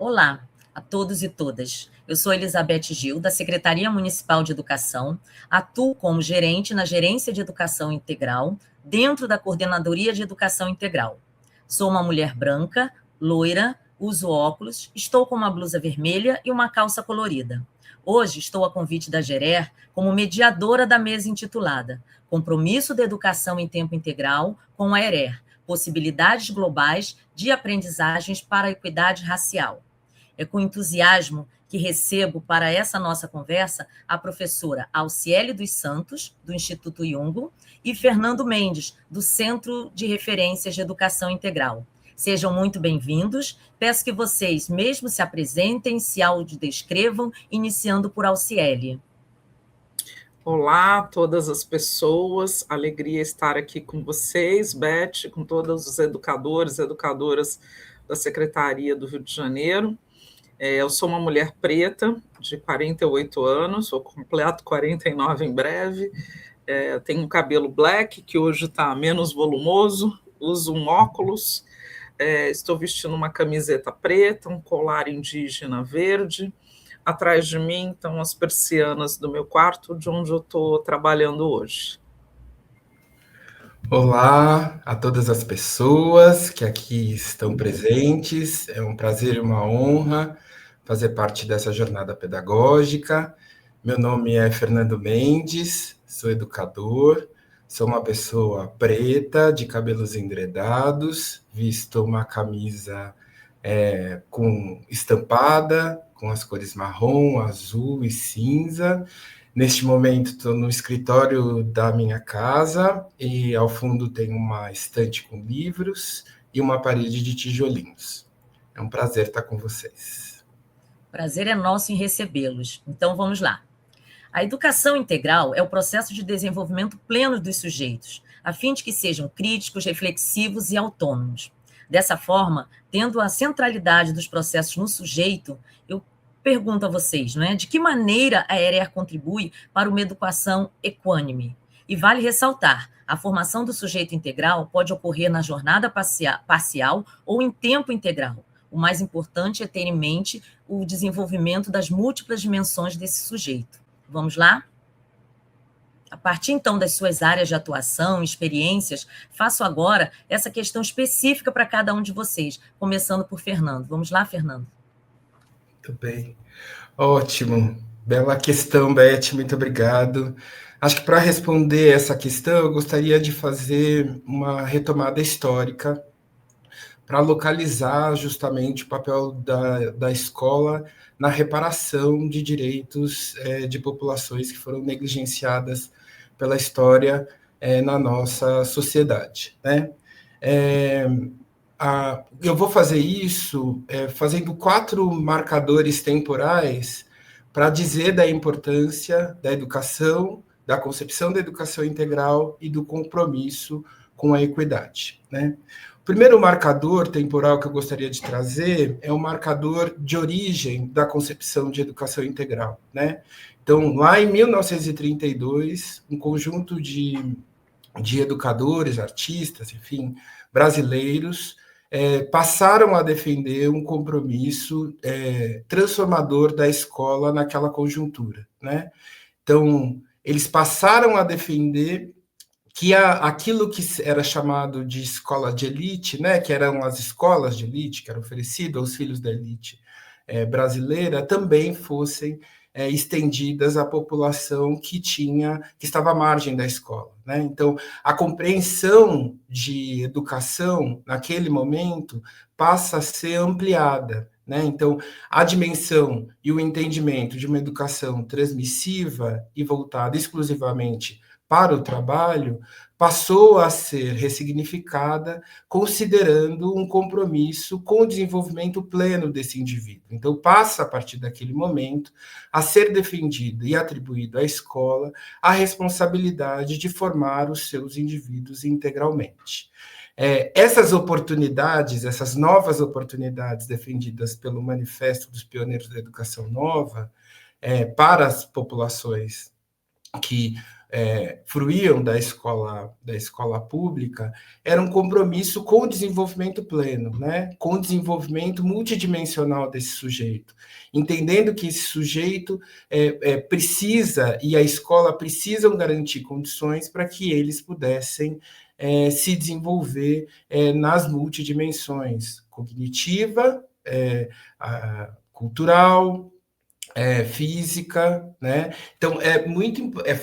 Olá a todos e todas. Eu sou Elizabeth Gil, da Secretaria Municipal de Educação, atuo como gerente na Gerência de Educação Integral, dentro da Coordenadoria de Educação Integral. Sou uma mulher branca, loira, uso óculos, estou com uma blusa vermelha e uma calça colorida. Hoje estou a convite da GERER como mediadora da mesa intitulada Compromisso da Educação em Tempo Integral com a ERER, Possibilidades Globais de Aprendizagens para a Equidade Racial. É com entusiasmo que recebo para essa nossa conversa a professora Alciele dos Santos, do Instituto Jung, e Fernando Mendes, do Centro de Referências de Educação Integral. Sejam muito bem-vindos. Peço que vocês mesmo se apresentem, se audiodescrevam, iniciando por Alciele. Olá a todas as pessoas, alegria estar aqui com vocês, Beth, com todos os educadores e educadoras da Secretaria do Rio de Janeiro. Eu sou uma mulher preta, de 48 anos, vou completo 49 em breve, tenho um cabelo black, que hoje está menos volumoso, uso um óculos, estou vestindo uma camiseta preta, um colar indígena verde. Atrás de mim estão as persianas do meu quarto, de onde eu estou trabalhando hoje. Olá a todas as pessoas que aqui estão presentes. É um prazer e uma honra fazer parte dessa jornada pedagógica. Meu nome é Fernando Mendes, sou educador, sou uma pessoa preta, de cabelos endredados, visto uma camisa com estampada, com as cores marrom, azul e cinza. Neste momento, estou no escritório da minha casa e ao fundo tem uma estante com livros e uma parede de tijolinhos. É um prazer estar com vocês. Prazer é nosso em recebê-los. Então, vamos lá. A educação integral é o processo de desenvolvimento pleno dos sujeitos, a fim de que sejam críticos, reflexivos e autônomos. Dessa forma, tendo a centralidade dos processos no sujeito, eu pergunto a vocês, de que maneira a ERER contribui para uma educação equânime? E vale ressaltar, a formação do sujeito integral pode ocorrer na jornada parcial ou em tempo integral. O mais importante é ter em mente o desenvolvimento das múltiplas dimensões desse sujeito. Vamos lá? A partir, então, das suas áreas de atuação, experiências, faço agora essa questão específica para cada um de vocês, começando por Fernando. Vamos lá, Fernando? Muito bem. Ótimo. Bela questão, Beth, muito obrigado. Acho que para responder essa questão, eu gostaria de fazer uma retomada histórica para localizar justamente o papel da escola na reparação de direitos de populações que foram negligenciadas pela história na nossa sociedade, né? Eu vou fazer isso fazendo 4 marcadores temporais para dizer da importância da educação, da concepção da educação integral e do compromisso com a equidade, né? O primeiro marcador temporal que eu gostaria de trazer é o marcador de origem da concepção de educação integral, né? Então, lá em 1932, um conjunto de educadores, artistas, enfim, brasileiros, passaram a defender um compromisso transformador da escola naquela conjuntura, né? Então, eles passaram a defender que aquilo que era chamado de escola de elite, né, que eram as escolas de elite que eram oferecidas aos filhos da elite brasileira, também fossem estendidas à população que estava à margem da escola, né? Então, a compreensão de educação naquele momento passa a ser ampliada, né? Então, a dimensão e o entendimento de uma educação transmissiva e voltada exclusivamente para o trabalho passou a ser ressignificada, considerando um compromisso com o desenvolvimento pleno desse indivíduo. Então, passa, a partir daquele momento, a ser defendido e atribuído à escola a responsabilidade de formar os seus indivíduos integralmente. Essas oportunidades, essas novas oportunidades defendidas pelo Manifesto dos Pioneiros da Educação Nova, para as populações que fruíam da escola pública, era um compromisso com o desenvolvimento pleno, né? Com o desenvolvimento multidimensional desse sujeito, entendendo que esse sujeito precisa, e a escola precisam garantir condições para que eles pudessem se desenvolver nas multidimensões, cognitiva, cultural, física, né? Então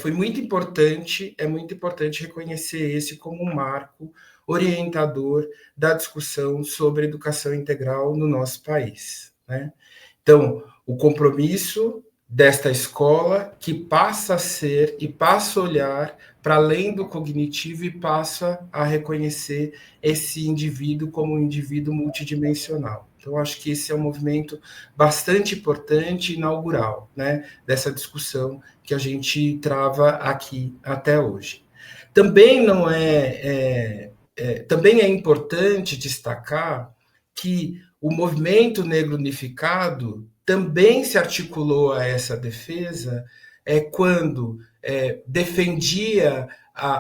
foi muito importante, é muito importante reconhecer esse como um marco orientador da discussão sobre educação integral no nosso país, né? Então, o compromisso desta escola que passa a ser e passa a olhar para além do cognitivo e passa a reconhecer esse indivíduo como um indivíduo multidimensional. Então, acho que esse é um movimento bastante importante e inaugural, né, dessa discussão que a gente trava aqui até hoje. Também também é importante destacar que o movimento negro unificado também se articulou a essa defesa quando defendia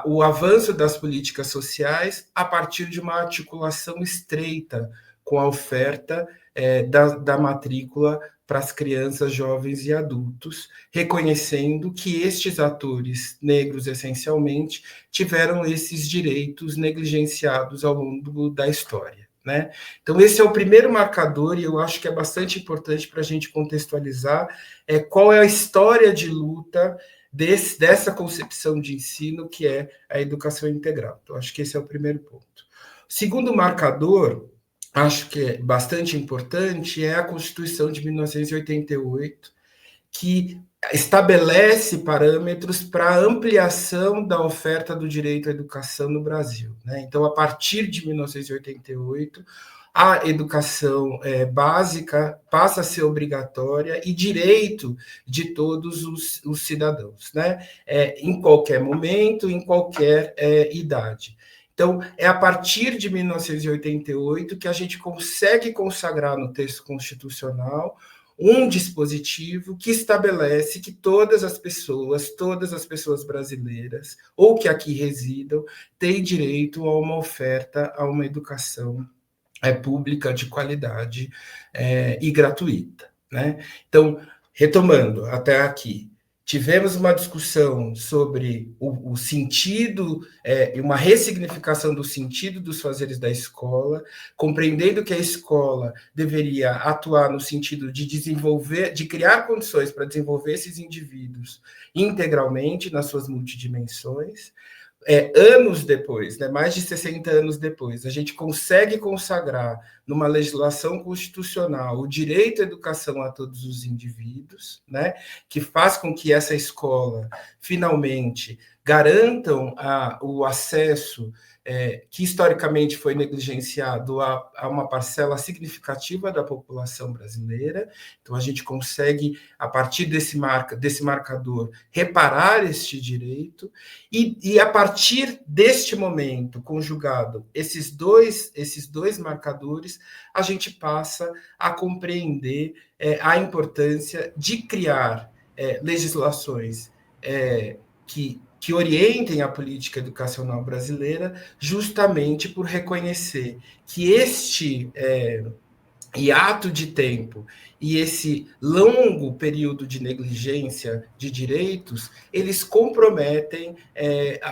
o avanço das políticas sociais a partir de uma articulação estreita com a oferta da matrícula para as crianças, jovens e adultos, reconhecendo que estes atores negros, essencialmente, tiveram esses direitos negligenciados ao longo da história, né? Então, esse é o primeiro marcador, e eu acho que é bastante importante para a gente contextualizar qual é a história de luta dessa concepção de ensino, que é a educação integral. Então, acho que esse é o primeiro ponto. O segundo marcador, acho que é bastante importante, é a Constituição de 1988, que estabelece parâmetros para a ampliação da oferta do direito à educação no Brasil, né? Então, a partir de 1988, a educação básica passa a ser obrigatória e direito de todos os cidadãos, né? Em qualquer momento, em qualquer idade. Então, é a partir de 1988 que a gente consegue consagrar no texto constitucional um dispositivo que estabelece que todas as pessoas brasileiras, ou que aqui residam, têm direito a uma oferta, a uma educação pública de qualidade e gratuita, né? Então, retomando até aqui, tivemos uma discussão sobre o sentido e uma ressignificação do sentido dos fazeres da escola, compreendendo que a escola deveria atuar no sentido de desenvolver, de criar condições para desenvolver esses indivíduos integralmente nas suas multidimensões. Anos depois, né, mais de 60 anos depois, a gente consegue consagrar numa legislação constitucional o direito à educação a todos os indivíduos, né, que faz com que essa escola, finalmente, garantam o acesso que historicamente foi negligenciado a uma parcela significativa da população brasileira. Então, a gente consegue, a partir desse marcador, reparar este direito, e a partir deste momento, conjugado esses dois marcadores, a gente passa a compreender a importância de criar legislações que orientem a política educacional brasileira, justamente por reconhecer que este hiato de tempo e esse longo período de negligência de direitos, eles comprometem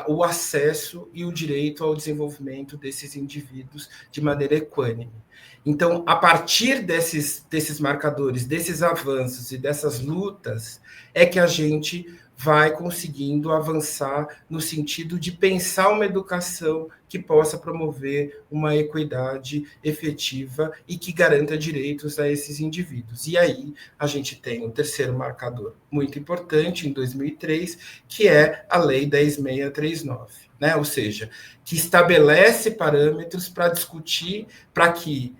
o acesso e o direito ao desenvolvimento desses indivíduos de maneira equânime. Então, a partir desses marcadores, desses avanços e dessas lutas, é que a gente vai conseguindo avançar no sentido de pensar uma educação que possa promover uma equidade efetiva e que garanta direitos a esses indivíduos. E aí a gente tem um terceiro marcador muito importante, em 2003, que é a Lei 10.639, né? Ou seja, que estabelece parâmetros para discutir, para que,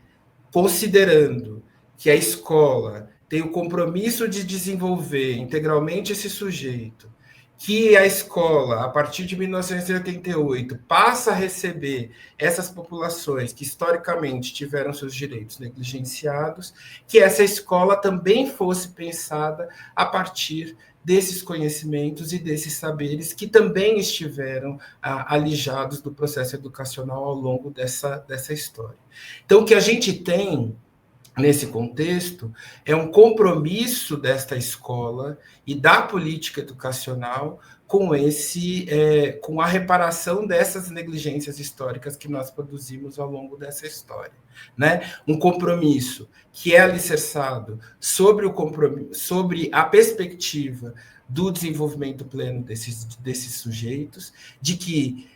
considerando que a escola tem o compromisso de desenvolver integralmente esse sujeito, que a escola, a partir de 1988, passa a receber essas populações que historicamente tiveram seus direitos negligenciados, que essa escola também fosse pensada a partir desses conhecimentos e desses saberes que também estiveram alijados do processo educacional ao longo dessa história. Então, o que a gente tem nesse contexto é um compromisso desta escola e da política educacional com a reparação dessas negligências históricas que nós produzimos ao longo dessa história, né? Um compromisso que é alicerçado sobre a perspectiva do desenvolvimento pleno desses sujeitos, de que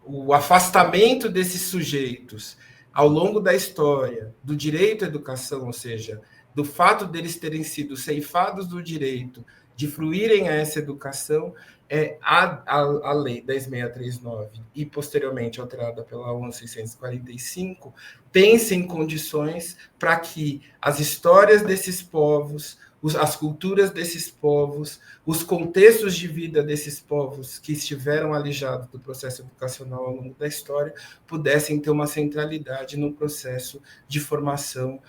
o afastamento desses sujeitos ao longo da história do direito à educação, ou seja, do fato deles terem sido ceifados do direito de fruírem a essa educação, a Lei 10.639 e posteriormente alterada pela 11.645 pensa em condições para que as histórias desses povos, as culturas desses povos, os contextos de vida desses povos que estiveram alijados do processo educacional ao longo da história pudessem ter uma centralidade no processo de formação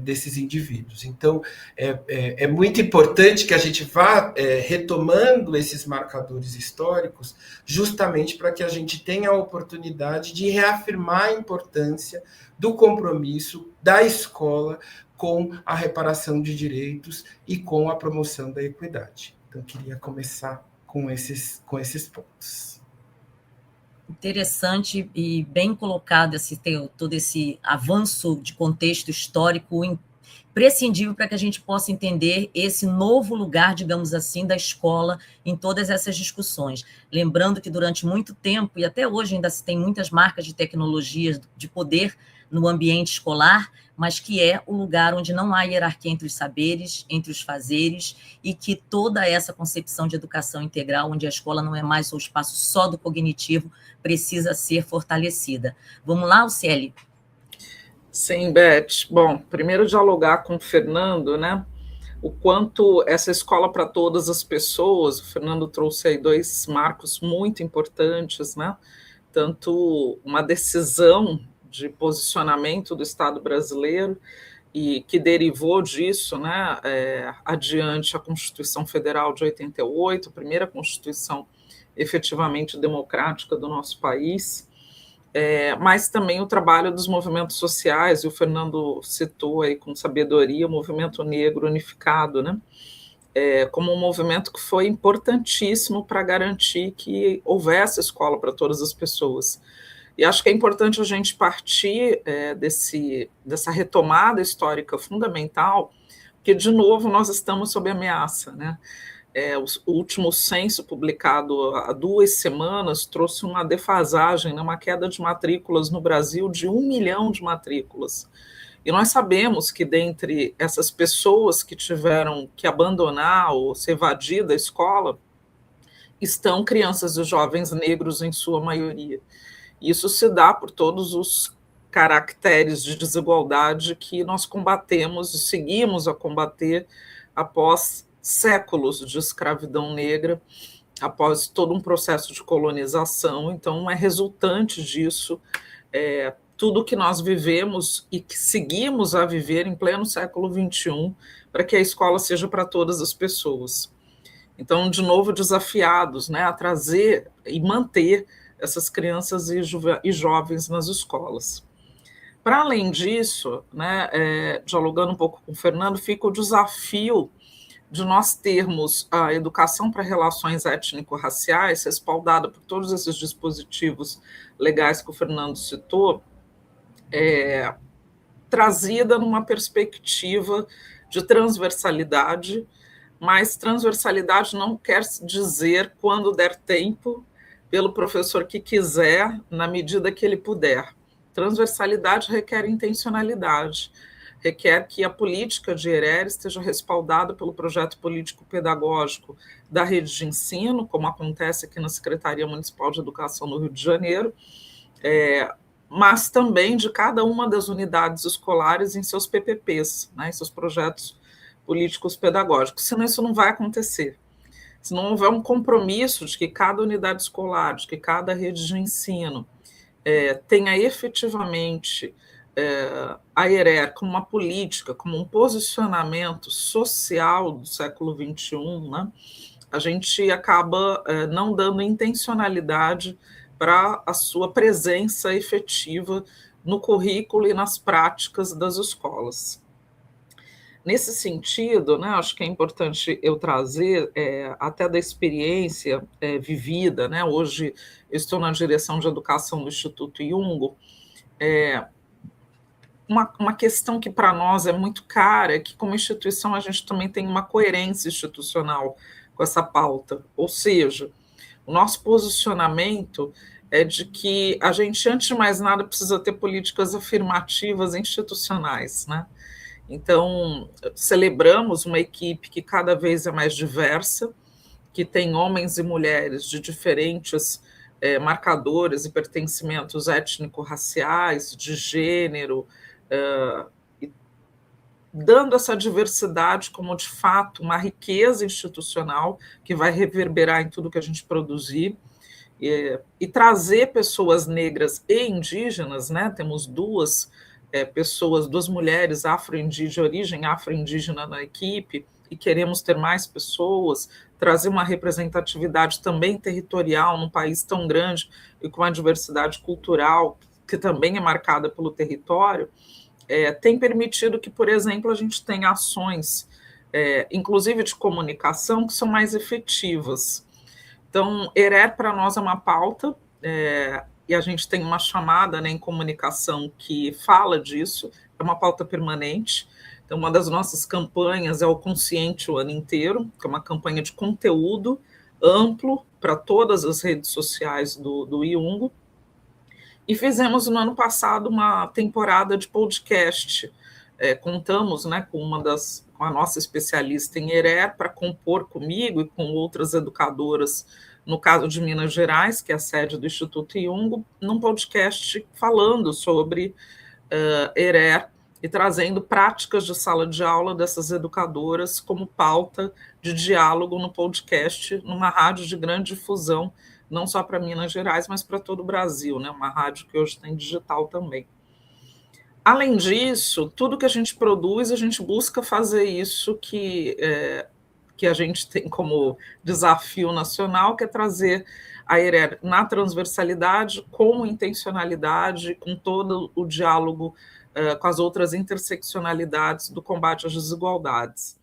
desses indivíduos. Então, é muito importante que a gente vá retomando esses marcadores históricos justamente para que a gente tenha a oportunidade de reafirmar a importância do compromisso da escola com a reparação de direitos e com a promoção da equidade. Então, eu queria começar com esses pontos. Interessante e bem colocado todo esse avanço de contexto histórico imprescindível para que a gente possa entender esse novo lugar, digamos assim, da escola em todas essas discussões. Lembrando que durante muito tempo, e até hoje ainda se tem muitas marcas de tecnologias de poder no ambiente escolar, mas que é o lugar onde não há hierarquia entre os saberes, entre os fazeres, e que toda essa concepção de educação integral, onde a escola não é mais o espaço só do cognitivo, precisa ser fortalecida. Vamos lá, Ucieli? Sim, Beth. Bom, primeiro dialogar com o Fernando, né? O quanto essa escola para todas as pessoas, o Fernando trouxe aí 2 marcos muito importantes, né? Tanto uma decisão de posicionamento do Estado brasileiro e que derivou disso, né, adiante a Constituição Federal de 88, a primeira Constituição efetivamente democrática do nosso país, mas também o trabalho dos movimentos sociais, e o Fernando citou aí com sabedoria o movimento negro unificado, né, como um movimento que foi importantíssimo para garantir que houvesse escola para todas as pessoas. E acho que é importante a gente partir dessa retomada histórica fundamental, porque, de novo, nós estamos sob ameaça, né? O último censo, publicado há 2 semanas, trouxe uma defasagem, né, uma queda de matrículas no Brasil de 1 milhão de matrículas. E nós sabemos que, dentre essas pessoas que tiveram que abandonar ou se evadir da escola, estão crianças e jovens negros em sua maioria. Isso se dá por todos os caracteres de desigualdade que nós combatemos e seguimos a combater após séculos de escravidão negra, após todo um processo de colonização. Então, é resultante disso tudo que nós vivemos e que seguimos a viver em pleno século XXI, para que a escola seja para todas as pessoas. Então, de novo, desafiados, né, a trazer e manter essas crianças e jovens nas escolas. Para além disso, né, dialogando um pouco com o Fernando, fica o desafio de nós termos a educação para relações étnico-raciais, respaldada por todos esses dispositivos legais que o Fernando citou, trazida numa perspectiva de transversalidade, mas transversalidade não quer dizer, quando der tempo, pelo professor que quiser, na medida que ele puder. Transversalidade requer intencionalidade, requer que a política de ERER esteja respaldada pelo projeto político-pedagógico da rede de ensino, como acontece aqui na Secretaria Municipal de Educação no Rio de Janeiro, mas também de cada uma das unidades escolares em seus PPPs, né, em seus projetos políticos pedagógicos, senão isso não vai acontecer. Se não houver um compromisso de que cada unidade escolar, de que cada rede de ensino tenha efetivamente a ERER como uma política, como um posicionamento social do século XXI, né, a gente acaba não dando intencionalidade para a sua presença efetiva no currículo e nas práticas das escolas. Nesse sentido, né, acho que é importante eu trazer, até da experiência vivida, né, hoje eu estou na direção de educação do Instituto Iungo, uma questão que para nós é muito cara, é que como instituição a gente também tem uma coerência institucional com essa pauta, ou seja, o nosso posicionamento é de que a gente, antes de mais nada, precisa ter políticas afirmativas institucionais, né? Então, celebramos uma equipe que cada vez é mais diversa, que tem homens e mulheres de diferentes marcadores e pertencimentos étnico-raciais, de gênero, dando essa diversidade como, de fato, uma riqueza institucional que vai reverberar em tudo que a gente produzir, e trazer pessoas negras e indígenas, né? Temos duas mulheres de origem afro-indígena na equipe, e queremos ter mais pessoas, trazer uma representatividade também territorial num país tão grande e com uma diversidade cultural que também é marcada pelo território, tem permitido que, por exemplo, a gente tenha ações, inclusive de comunicação, que são mais efetivas. Então, ERER para nós é uma pauta, e a gente tem uma chamada, né, em comunicação que fala disso, é uma pauta permanente. Então, uma das nossas campanhas é o Consciente o Ano Inteiro, que é uma campanha de conteúdo amplo para todas as redes sociais do Iungo. E fizemos no ano passado uma temporada de podcast. Contamos, né, com a nossa especialista em ERER para compor comigo e com outras educadoras, no caso de Minas Gerais, que é a sede do Instituto Iungo, num podcast falando sobre ERER e trazendo práticas de sala de aula dessas educadoras como pauta de diálogo no podcast, numa rádio de grande difusão, não só para Minas Gerais, mas para todo o Brasil, né? Uma rádio que hoje tem digital também. Além disso, tudo que a gente produz, a gente busca fazer isso que a gente tem como desafio nacional, que é trazer a ERER na transversalidade, com intencionalidade, com todo o diálogo com as outras interseccionalidades do combate às desigualdades.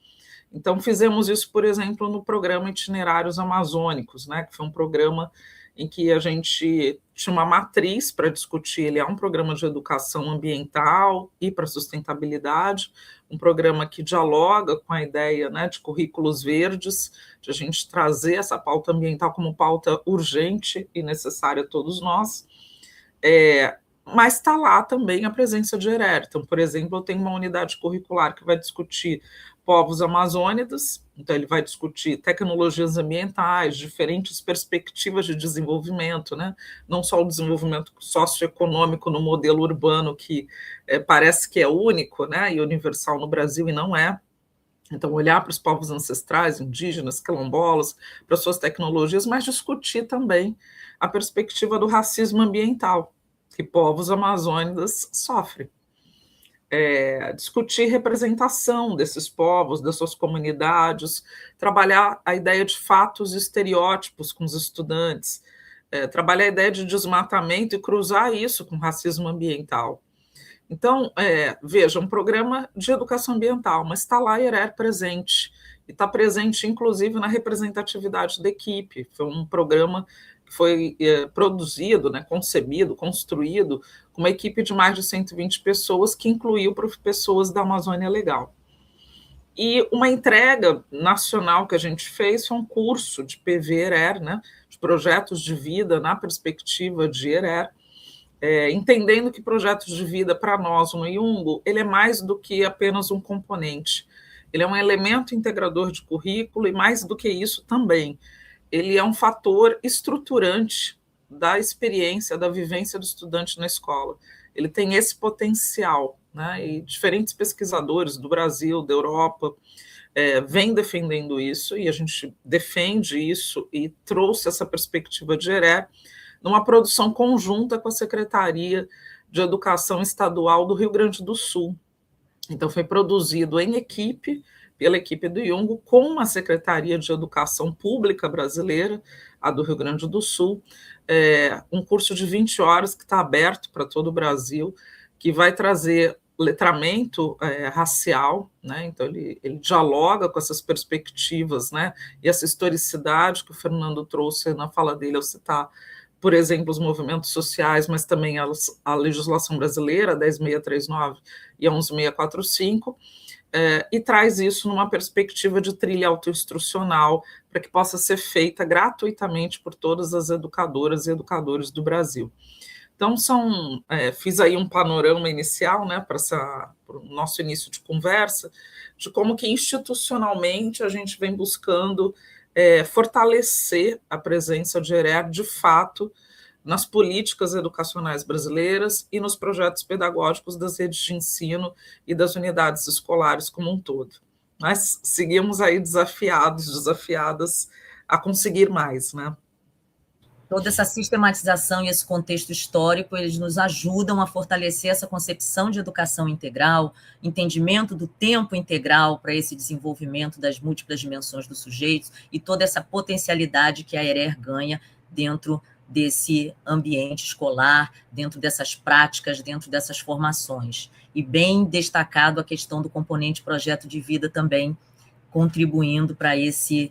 Então, fizemos isso, por exemplo, no programa Itinerários Amazônicos, né, que foi um programa em que a gente tinha uma matriz para discutir. Ele é um programa de educação ambiental e para sustentabilidade, um programa que dialoga com a ideia, né, de currículos verdes, de a gente trazer essa pauta ambiental como pauta urgente e necessária a todos nós. Mas está lá também a presença de ERER. Então, por exemplo, eu tenho uma unidade curricular que vai discutir povos amazônidas, então ele vai discutir tecnologias ambientais, diferentes perspectivas de desenvolvimento, né? Não só o desenvolvimento socioeconômico no modelo urbano, que parece que é único, né, e universal no Brasil, e não é. Então, olhar para os povos ancestrais, indígenas, quilombolas, para suas tecnologias, mas discutir também a perspectiva do racismo ambiental que povos amazônicos sofrem. Discutir representação desses povos, das suas comunidades, trabalhar a ideia de fatos e estereótipos com os estudantes, trabalhar a ideia de desmatamento e cruzar isso com racismo ambiental. Então, veja, um programa de educação ambiental, mas está lá a ERER presente, e está presente, inclusive, na representatividade da equipe. Foi um programa que foi produzido, né, concebido, construído, com uma equipe de mais de 120 pessoas, que incluiu pessoas da Amazônia Legal. E uma entrega nacional que a gente fez foi um curso de PV-ERER, né, de projetos de vida na perspectiva de ERER, entendendo que projetos de vida, para nós, no Iungo, ele é mais do que apenas um componente. Ele é um elemento integrador de currículo e, mais do que isso, também. Ele é um fator estruturante da experiência, da vivência do estudante na escola. Ele tem esse potencial, né? E diferentes pesquisadores do Brasil, da Europa, vêm defendendo isso, e a gente defende isso e trouxe essa perspectiva de ERER numa produção conjunta com a Secretaria de Educação Estadual do Rio Grande do Sul. Então, foi produzido em equipe, pela equipe do IUNGO, com a Secretaria de Educação Pública Brasileira, a do Rio Grande do Sul, um curso de 20 horas que está aberto para todo o Brasil, que vai trazer letramento racial, né? Então ele dialoga com essas perspectivas, né? E essa historicidade que o Fernando trouxe na fala dele ao citar, por exemplo, os movimentos sociais, mas também a legislação brasileira, 10.639 e 11.645, e traz isso numa perspectiva de trilha autoinstrucional para que possa ser feita gratuitamente por todas as educadoras e educadores do Brasil. Então, fiz aí um panorama inicial, né, para o nosso início de conversa, de como que institucionalmente a gente vem buscando fortalecer a presença de ERER, de fato, nas políticas educacionais brasileiras e nos projetos pedagógicos das redes de ensino e das unidades escolares como um todo. Mas seguimos aí desafiadas a conseguir mais, né? Toda essa sistematização e esse contexto histórico, eles nos ajudam a fortalecer essa concepção de educação integral, entendimento do tempo integral para esse desenvolvimento das múltiplas dimensões do sujeito e toda essa potencialidade que a ERER ganha dentro desse ambiente escolar, dentro dessas práticas, dentro dessas formações. E bem destacado a questão do componente projeto de vida também, contribuindo para esse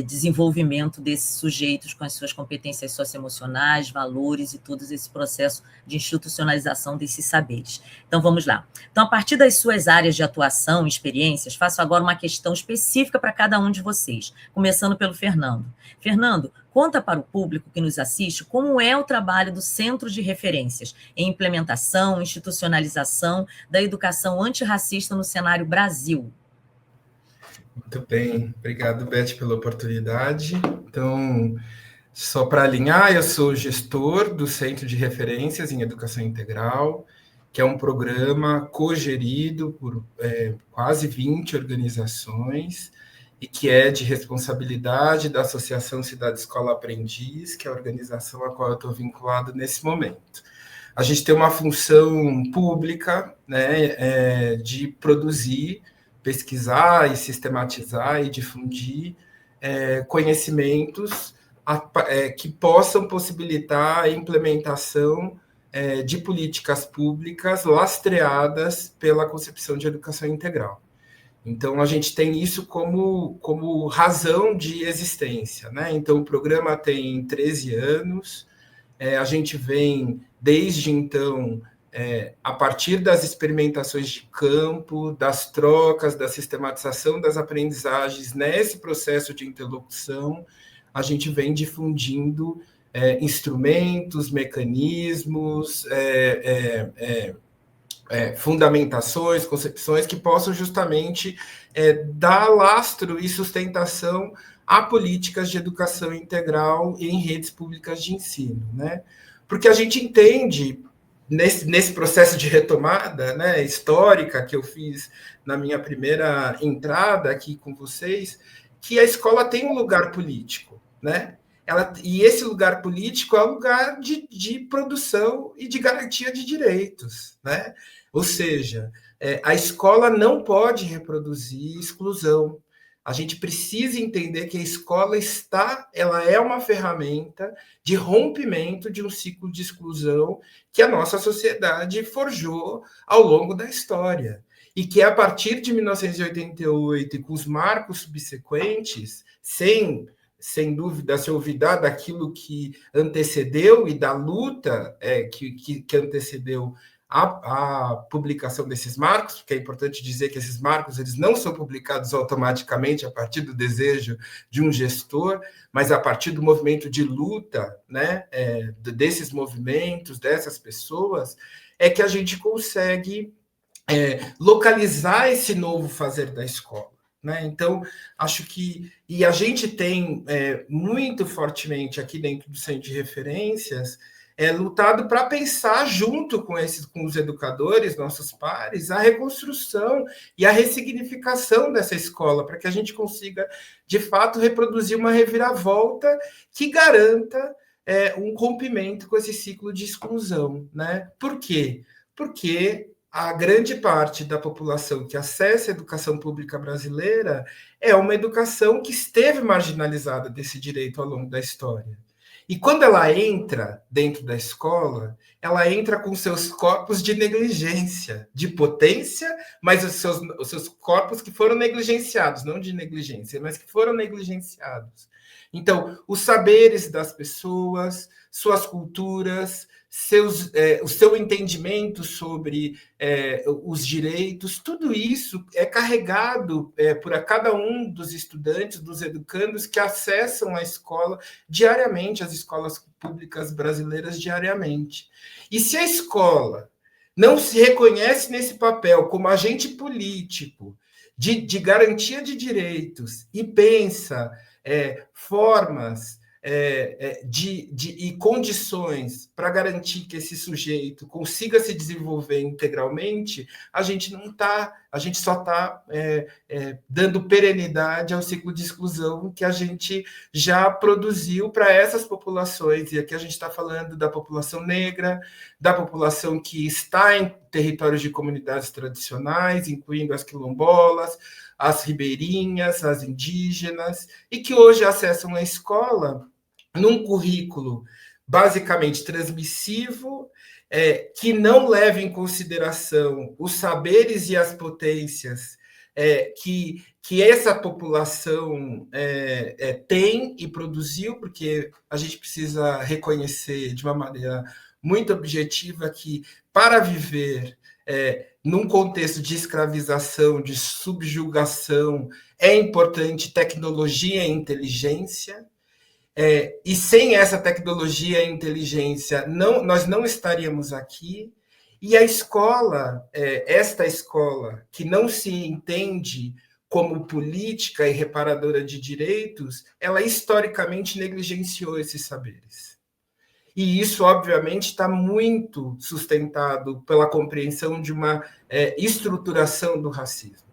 desenvolvimento desses sujeitos com as suas competências socioemocionais, valores e todo esse processo de institucionalização desses saberes. Então, vamos lá. Então, a partir das suas áreas de atuação, experiências, faço agora uma questão específica para cada um de vocês, começando pelo Fernando. Fernando, conta para o público que nos assiste como é o trabalho do Centro de Referências em implementação, institucionalização da educação antirracista no cenário Brasil. Muito bem, obrigado, Beth, pela oportunidade. Então, só para alinhar, eu sou gestor do Centro de Referências em Educação Integral, que é um programa cogerido por quase 20 organizações e que é de responsabilidade da Associação Cidade Escola Aprendiz, que é a organização a qual eu estou vinculado nesse momento. A gente tem uma função pública, né, de produzir, pesquisar e sistematizar e difundir conhecimentos que possam possibilitar a implementação de políticas públicas lastreadas pela concepção de educação integral. Então, a gente tem isso como razão de existência, né? Então, o programa tem 13 anos, a gente vem, desde então, a partir das experimentações de campo, das trocas, da sistematização das aprendizagens, nesse processo de interlocução, a gente vem difundindo instrumentos, mecanismos, fundamentações, concepções que possam justamente dar lastro e sustentação a políticas de educação integral em redes públicas de ensino, né? Porque a gente entende, nesse processo de retomada, né, histórica que eu fiz na minha primeira entrada aqui com vocês, que a escola tem um lugar político, né? E esse lugar político é um lugar de produção e de garantia de direitos, né? Ou seja, a escola não pode reproduzir exclusão. A gente precisa entender que a escola ela é uma ferramenta de rompimento de um ciclo de exclusão que a nossa sociedade forjou ao longo da história. E que a partir de 1988, e com os marcos subsequentes, sem dúvida, se olvidar daquilo que antecedeu e da luta que antecedeu a publicação desses marcos, porque é importante dizer que esses marcos eles não são publicados automaticamente a partir do desejo de um gestor, mas a partir do movimento de luta, né, desses movimentos, dessas pessoas, é que a gente consegue localizar esse novo fazer da escola. Né? Então, acho que... E a gente tem muito fortemente aqui dentro do Centro de Referências lutado para pensar junto com os educadores, nossos pares, a reconstrução e a ressignificação dessa escola, para que a gente consiga, de fato, reproduzir uma reviravolta que garanta um rompimento com esse ciclo de exclusão, né? Por quê? Porque a grande parte da população que acessa a educação pública brasileira é uma educação que esteve marginalizada desse direito ao longo da história. E quando ela entra dentro da escola, ela entra com seus corpos de negligência, de potência, mas os seus corpos que foram negligenciados, não de negligência, mas que foram negligenciados. Então, os saberes das pessoas, suas culturas, o seu entendimento sobre os direitos, tudo isso é carregado por cada um dos estudantes, dos educandos que acessam a escola diariamente, as escolas públicas brasileiras diariamente. E se a escola não se reconhece nesse papel como agente político de garantia de direitos e pensa formas e condições para garantir que esse sujeito consiga se desenvolver integralmente, a gente só está dando perenidade ao ciclo de exclusão que a gente já produziu para essas populações. E aqui a gente está falando da população negra, da população que está em territórios de comunidades tradicionais, incluindo as quilombolas, as ribeirinhas, as indígenas, e que hoje acessam a escola num currículo basicamente transmissivo, que não leva em consideração os saberes e as potências que essa população tem e produziu, porque a gente precisa reconhecer de uma maneira muito objetiva que, para viver num contexto de escravização, de subjugação, é importante tecnologia e inteligência, e sem essa tecnologia e inteligência nós não estaríamos aqui. E a escola, esta escola que não se entende como política e reparadora de direitos, ela historicamente negligenciou esses saberes. E isso, obviamente, está muito sustentado pela compreensão de uma estruturação do racismo.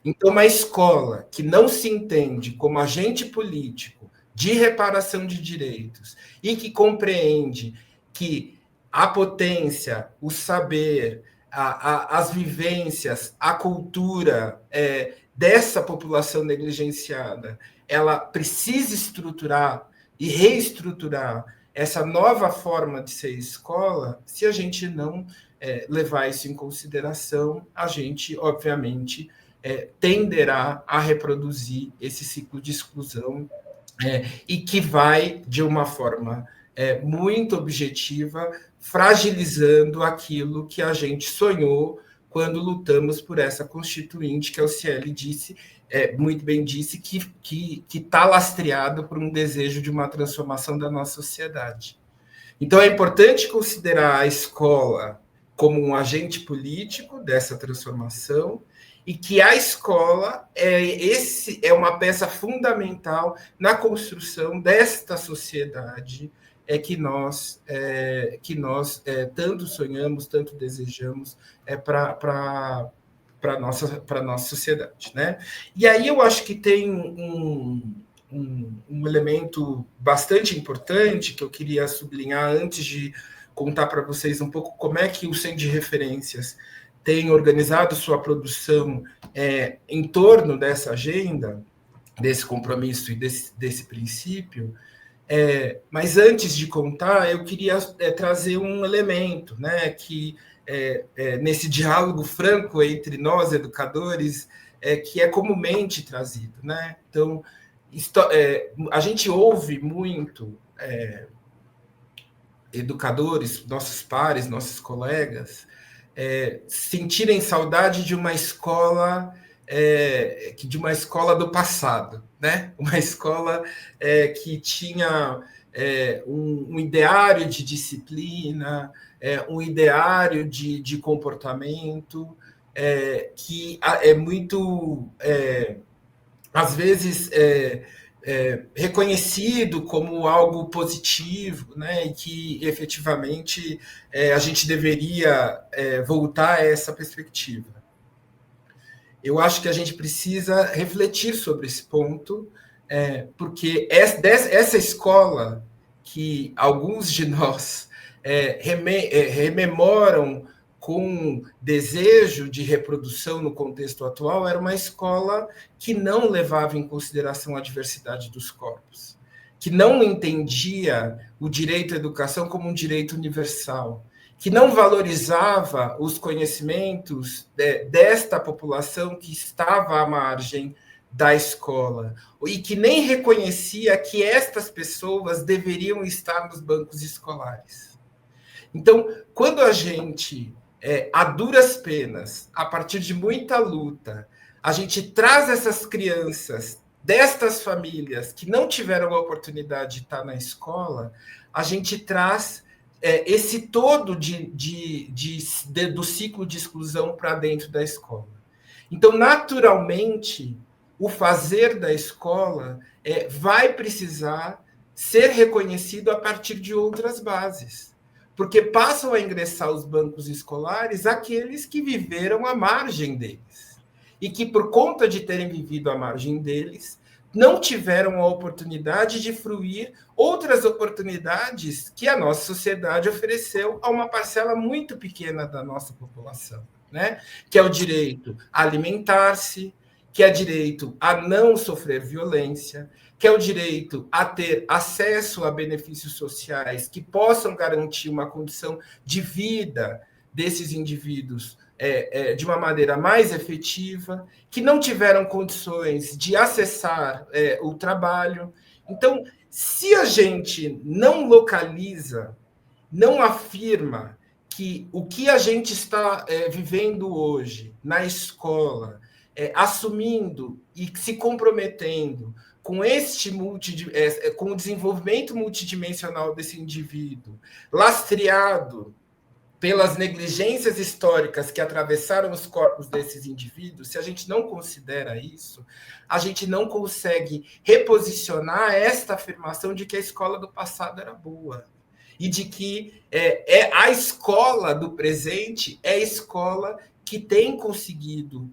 Então, uma escola que não se entende como agente político de reparação de direitos e que compreende que a potência, o saber, as vivências, a cultura dessa população negligenciada, ela precisa estruturar e reestruturar essa nova forma de ser escola. Se a gente não levar isso em consideração, a gente, obviamente, tenderá a reproduzir esse ciclo de exclusão e que vai, de uma forma muito objetiva, fragilizando aquilo que a gente sonhou quando lutamos por essa constituinte, que a Ciele disse, muito bem disse, que está lastreado por um desejo de uma transformação da nossa sociedade. Então, é importante considerar a escola como um agente político dessa transformação, e que a escola é uma peça fundamental na construção desta sociedade que nós tanto sonhamos, tanto desejamos para a nossa sociedade, né? E aí eu acho que tem um elemento bastante importante que eu queria sublinhar antes de contar para vocês um pouco como é que o Centro de Referências tem organizado sua produção em torno dessa agenda, desse compromisso e desse princípio. Mas antes de contar, eu queria trazer um elemento, né, que nesse diálogo franco entre nós, educadores, que é comumente trazido, né? Então, a gente ouve muito educadores, nossos pares, nossos colegas, sentirem saudade de uma escola do passado, né? Uma escola que tinha um ideário de disciplina, um ideário de comportamento, que é muito, às vezes, reconhecido como algo positivo, né? E que efetivamente a gente deveria voltar a essa perspectiva. Eu acho que a gente precisa refletir sobre esse ponto, porque essa escola que alguns de nós rememoram com desejo de reprodução no contexto atual, era uma escola que não levava em consideração a diversidade dos corpos, que não entendia o direito à educação como um direito universal, que não valorizava os conhecimentos desta população que estava à margem da escola, e que nem reconhecia que estas pessoas deveriam estar nos bancos escolares. Então, quando a gente, a duras penas, a partir de muita luta, a gente traz essas crianças destas famílias que não tiveram a oportunidade de estar na escola, a gente traz esse todo do ciclo de exclusão para dentro da escola. Então, naturalmente, o fazer da escola vai precisar ser reconhecido a partir de outras bases, porque passam a ingressar os bancos escolares aqueles que viveram à margem deles, e que, por conta de terem vivido à margem deles, não tiveram a oportunidade de fruir outras oportunidades que a nossa sociedade ofereceu a uma parcela muito pequena da nossa população, né? Que é o direito a alimentar-se, que é direito a não sofrer violência, que é o direito a ter acesso a benefícios sociais que possam garantir uma condição de vida desses indivíduos de uma maneira mais efetiva, que não tiveram condições de acessar o trabalho. Então, se a gente não localiza, não afirma que o que a gente está vivendo hoje na escola, assumindo e se comprometendo com com o desenvolvimento multidimensional desse indivíduo, lastreado pelas negligências históricas que atravessaram os corpos desses indivíduos, se a gente não considera isso, a gente não consegue reposicionar esta afirmação de que a escola do passado era boa e de que a escola do presente é a escola que tem conseguido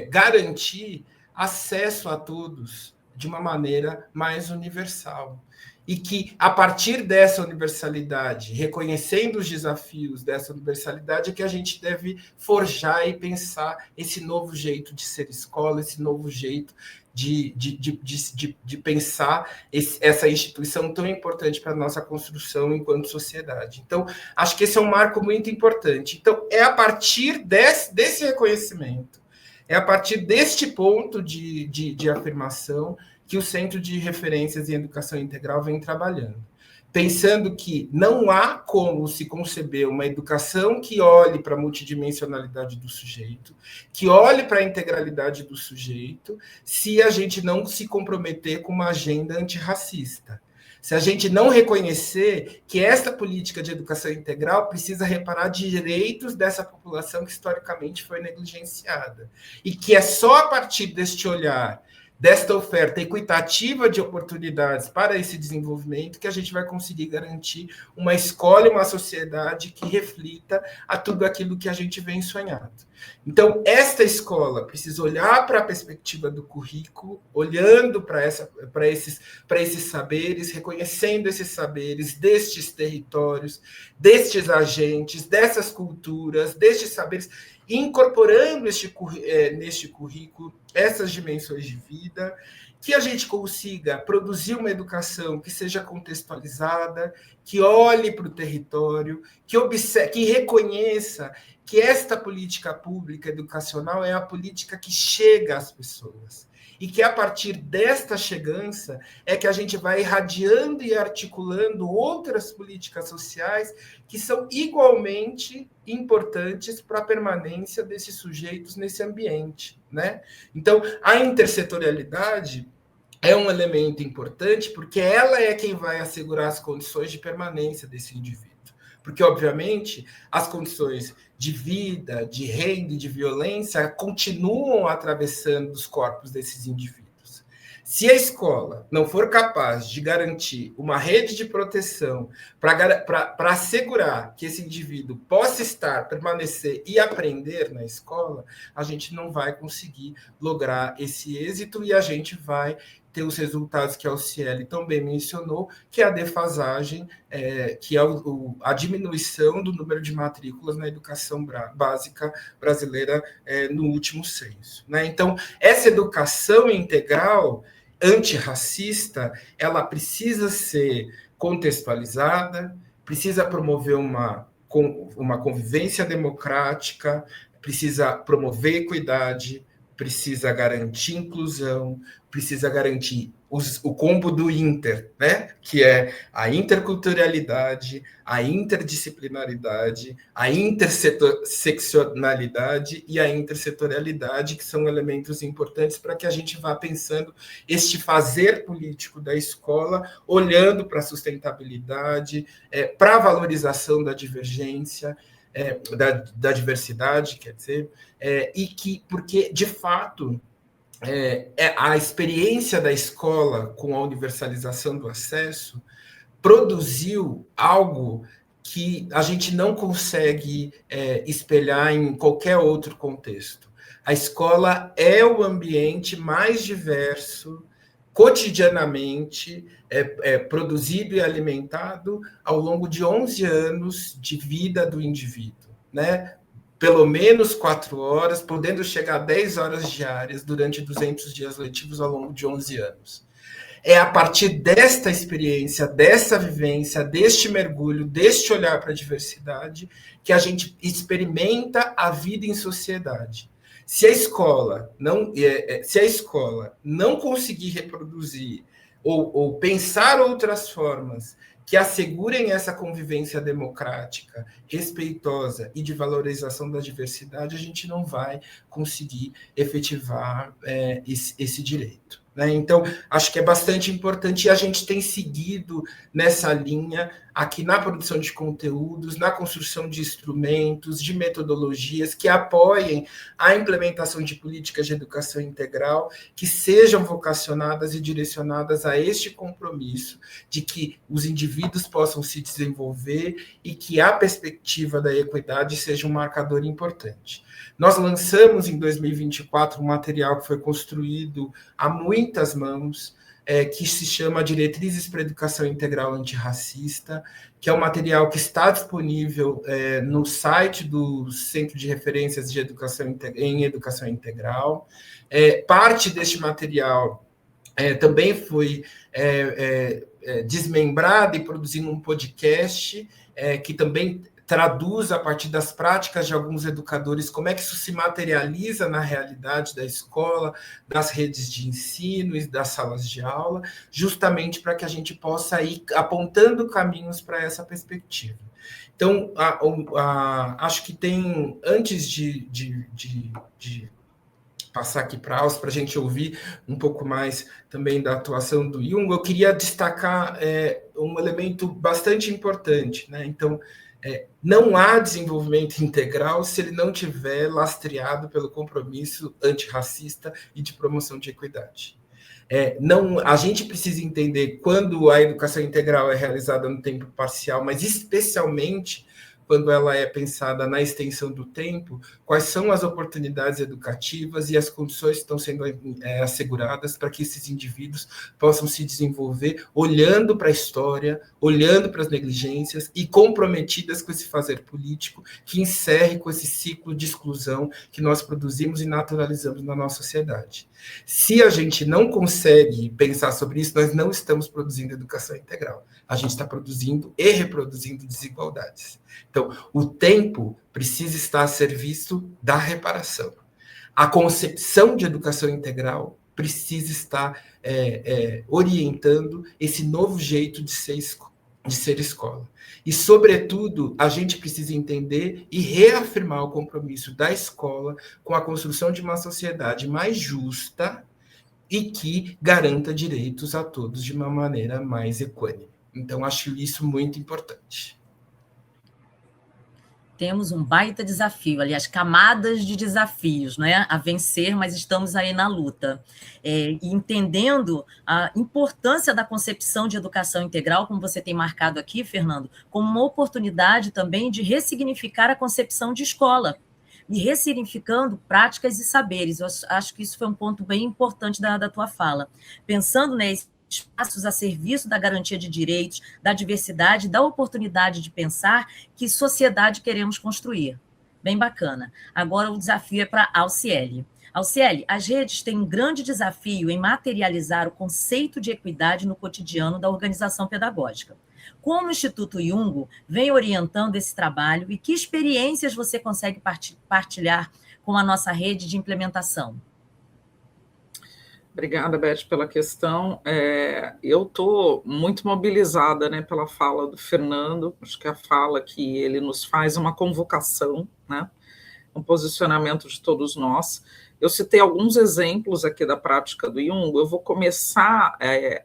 garantir acesso a todos de uma maneira mais universal. E que, a partir dessa universalidade, reconhecendo os desafios dessa universalidade, é que a gente deve forjar e pensar esse novo jeito de ser escola, esse novo jeito de pensar essa instituição tão importante para a nossa construção enquanto sociedade. Então, acho que esse é um marco muito importante. Então, é a partir desse reconhecimento, é a partir deste ponto de afirmação que o Centro de Referências em Educação Integral vem trabalhando, pensando que não há como se conceber uma educação que olhe para a multidimensionalidade do sujeito, que olhe para a integralidade do sujeito, se a gente não se comprometer com uma agenda antirracista. Se a gente não reconhecer que esta política de educação integral precisa reparar direitos dessa população que historicamente foi negligenciada. E que é só a partir deste olhar, desta oferta equitativa de oportunidades para esse desenvolvimento que a gente vai conseguir garantir uma escola e uma sociedade que reflita a tudo aquilo que a gente vem sonhando. Então, esta escola precisa olhar para a perspectiva do currículo, olhando para esses saberes, reconhecendo esses saberes destes territórios, destes agentes, dessas culturas, destes saberes, incorporando neste currículo essas dimensões de vida, que a gente consiga produzir uma educação que seja contextualizada, que olhe para o território, que reconheça que esta política pública educacional é a política que chega às pessoas. E que, a partir desta chegança, é que a gente vai irradiando e articulando outras políticas sociais que são igualmente importantes para a permanência desses sujeitos nesse ambiente, né? Então, a intersetorialidade é um elemento importante porque ela é quem vai assegurar as condições de permanência desse indivíduo. Porque, obviamente, as condições de vida, de renda e de violência continuam atravessando os corpos desses indivíduos. Se a escola não for capaz de garantir uma rede de proteção para assegurar que esse indivíduo possa estar, permanecer e aprender na escola, a gente não vai conseguir lograr esse êxito e a gente vai ter os resultados que a Alciele também mencionou, que é a defasagem, que é a diminuição do número de matrículas na educação básica brasileira no último censo, né? Então, essa educação integral antirracista, ela precisa ser contextualizada, precisa promover uma convivência democrática, precisa promover equidade, precisa garantir inclusão, precisa garantir o combo do inter, né? Que é a interculturalidade, a interdisciplinaridade, a interseccionalidade e a intersetorialidade, que são elementos importantes para que a gente vá pensando este fazer político da escola, olhando para a sustentabilidade, para a valorização da divergência, da diversidade, quer dizer, porque, de fato, a experiência da escola com a universalização do acesso produziu algo que a gente não consegue espelhar em qualquer outro contexto. A escola é o ambiente mais diverso, cotidianamente, produzido e alimentado ao longo de 11 anos de vida do indivíduo, né? Pelo menos 4 horas, podendo chegar a 10 horas diárias durante 200 dias letivos ao longo de 11 anos. É a partir desta experiência, dessa vivência, deste mergulho, deste olhar para a diversidade, que a gente experimenta a vida em sociedade. Se a escola não conseguir reproduzir ou pensar outras formas que assegurem essa convivência democrática, respeitosa e de valorização da diversidade, a gente não vai conseguir efetivar esse direito, né? Então, acho que é bastante importante e a gente tem seguido nessa linha aqui na produção de conteúdos, na construção de instrumentos, de metodologias que apoiem a implementação de políticas de educação integral que sejam vocacionadas e direcionadas a este compromisso de que os indivíduos possam se desenvolver e que a perspectiva da equidade seja um marcador importante. Nós lançamos em 2024 um material que foi construído a muitas mãos, que se chama Diretrizes para a Educação Integral Antirracista, que é um material que está disponível no site do Centro de Referências de Educação em Educação Integral. Parte deste material também foi desmembrado e produzindo um podcast que também traduz a partir das práticas de alguns educadores como é que isso se materializa na realidade da escola, das redes de ensino e das salas de aula, justamente para que a gente possa ir apontando caminhos para essa perspectiva. Então, acho que tem, antes de passar aqui para a Alce, para a gente ouvir um pouco mais também da atuação do Jung, eu queria destacar um elemento bastante importante, né? Então, não há desenvolvimento integral se ele não tiver lastreado pelo compromisso antirracista e de promoção de equidade. A gente precisa entender quando a educação integral é realizada no tempo parcial, mas especialmente quando ela é pensada na extensão do tempo, quais são as oportunidades educativas e as condições que estão sendo asseguradas para que esses indivíduos possam se desenvolver olhando para a história, olhando para as negligências e comprometidas com esse fazer político que encerre com esse ciclo de exclusão que nós produzimos e naturalizamos na nossa sociedade. Se a gente não consegue pensar sobre isso, nós não estamos produzindo educação integral. A gente está produzindo e reproduzindo desigualdades. Então, o tempo precisa estar a serviço da reparação. A concepção de educação integral precisa estar orientando esse novo jeito de ser escola. E, sobretudo, a gente precisa entender e reafirmar o compromisso da escola com a construção de uma sociedade mais justa e que garanta direitos a todos de uma maneira mais equânime. Então, acho isso muito importante. Temos um baita desafio, aliás, camadas de desafios, né, a vencer, mas estamos aí na luta. E entendendo a importância da concepção de educação integral, como você tem marcado aqui, Fernando, como uma oportunidade também de ressignificar a concepção de escola, e ressignificando práticas e saberes. Eu acho que isso foi um ponto bem importante da tua fala. Pensando, né, espaços a serviço da garantia de direitos, da diversidade, da oportunidade de pensar que sociedade queremos construir. Bem bacana. Agora o desafio é para a Alciele. Alciele, as redes têm um grande desafio em materializar o conceito de equidade no cotidiano da organização pedagógica. Como o Instituto Jung vem orientando esse trabalho e que experiências você consegue partilhar com a nossa rede de implementação? Obrigada, Beth, pela questão. Eu estou muito mobilizada, né, pela fala do Fernando. Acho que a fala que ele nos faz uma convocação, né, um posicionamento de todos nós. Eu citei alguns exemplos aqui da prática do Jung. Eu vou começar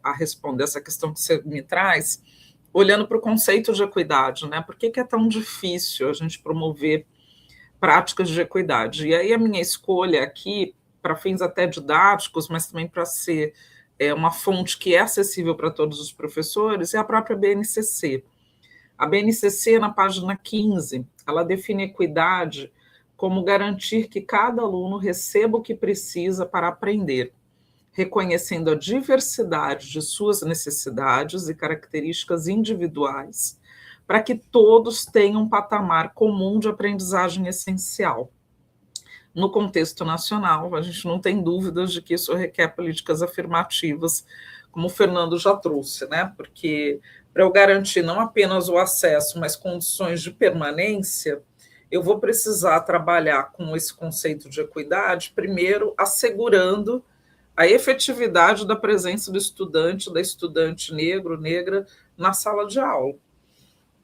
a responder essa questão que você me traz, olhando para o conceito de equidade, né? Por que é tão difícil a gente promover práticas de equidade? E aí a minha escolha aqui, para fins até didáticos, mas também para ser uma fonte que é acessível para todos os professores, é a própria BNCC. A BNCC, na página 15, ela define equidade como garantir que cada aluno receba o que precisa para aprender, reconhecendo a diversidade de suas necessidades e características individuais, para que todos tenham um patamar comum de aprendizagem essencial. No contexto nacional, a gente não tem dúvidas de que isso requer políticas afirmativas, como o Fernando já trouxe, né? Porque para eu garantir não apenas o acesso, mas condições de permanência, eu vou precisar trabalhar com esse conceito de equidade, primeiro assegurando a efetividade da presença do estudante, da estudante negro, negra, na sala de aula.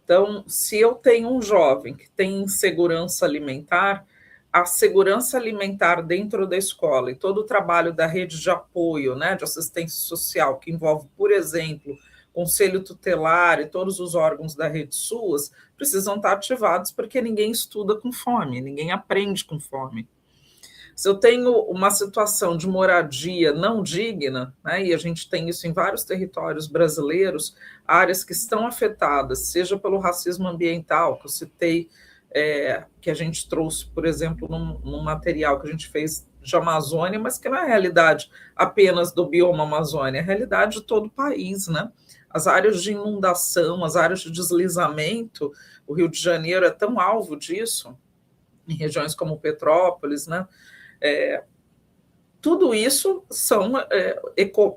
Então, se eu tenho um jovem que tem insegurança alimentar, a segurança alimentar dentro da escola e todo o trabalho da rede de apoio, né, de assistência social, que envolve, por exemplo, conselho tutelar e todos os órgãos da rede SUAS, precisam estar ativados, porque ninguém estuda com fome, ninguém aprende com fome. Se eu tenho uma situação de moradia não digna, né, e a gente tem isso em vários territórios brasileiros, áreas que estão afetadas, seja pelo racismo ambiental, que eu citei, que a gente trouxe, por exemplo, num material que a gente fez de Amazônia, mas que não é a realidade apenas do bioma Amazônia, é a realidade de todo o país, né? As áreas de inundação, as áreas de deslizamento, o Rio de Janeiro é tão alvo disso, em regiões como Petrópolis, né? Tudo isso são